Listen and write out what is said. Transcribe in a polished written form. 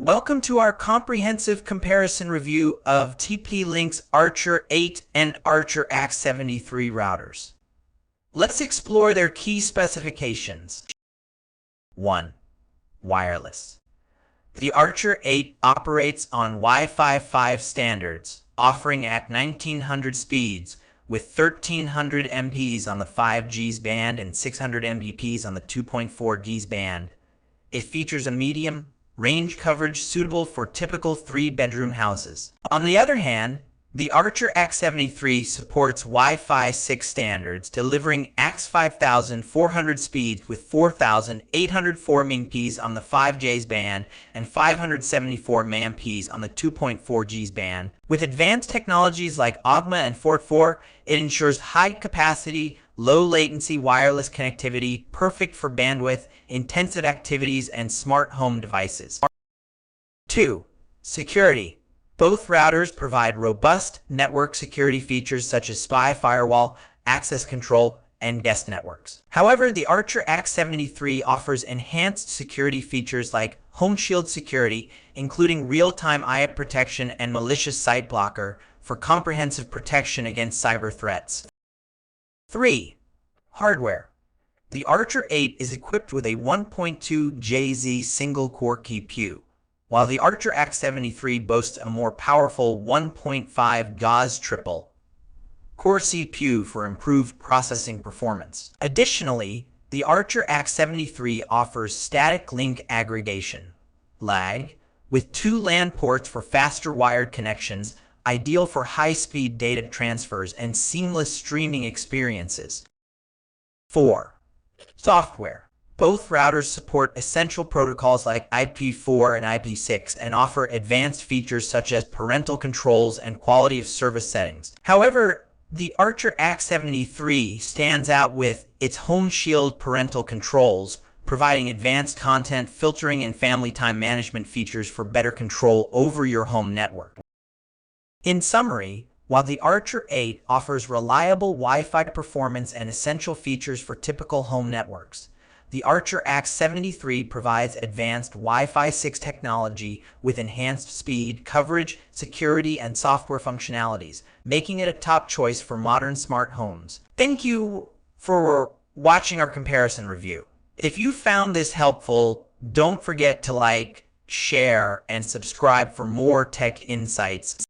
Welcome to our comprehensive comparison review of TP-Link's Archer 8 and Archer AX73 routers. Let's explore their key specifications. 1. Wireless. The Archer 8 operates on Wi-Fi 5 standards, offering at 1900 speeds, with 1300 Mbps on the 5G band and 600 Mbps on the 2.4 GHz band. It features a medium range coverage suitable for typical 3-bedroom houses. On the other hand, the Archer AX73 supports Wi-Fi 6 standards, delivering AX5400 speeds with 4804 Mbps on the 5G band and 574 Mbps on the 2.4 GHz band. With advanced technologies like AUGMA and FORT4, it ensures high-capacity, low-latency wireless connectivity, perfect for bandwidth-intensive activities and smart home devices. 2. Security. Both routers provide robust network security features such as spy firewall, access control, and guest networks. However, the Archer AX73 offers enhanced security features like Home Shield security, including real-time IP protection and malicious site blocker for comprehensive protection against cyber threats. 3. Hardware. The Archer 8 is equipped with a 1.2 GHz single-core CPU, while the Archer AX73 boasts a more powerful 1.5 GHz triple-core CPU for improved processing performance. Additionally, the Archer AX73 offers static link aggregation (lag) with 2 LAN ports for faster wired connections, ideal for high-speed data transfers and seamless streaming experiences. 4. Software. Both routers support essential protocols like IP4 and IP6 and offer advanced features such as parental controls and quality of service settings. However, the Archer AX73 stands out with its Home Shield parental controls, providing advanced content filtering and family time management features for better control over your home network. In summary, while the Archer 8 offers reliable Wi-Fi performance and essential features for typical home networks, the Archer AX73 provides advanced Wi-Fi 6 technology with enhanced speed, coverage, security, and software functionalities, making it a top choice for modern smart homes. Thank you for watching our comparison review. If you found this helpful, don't forget to like, share, and subscribe for more tech insights.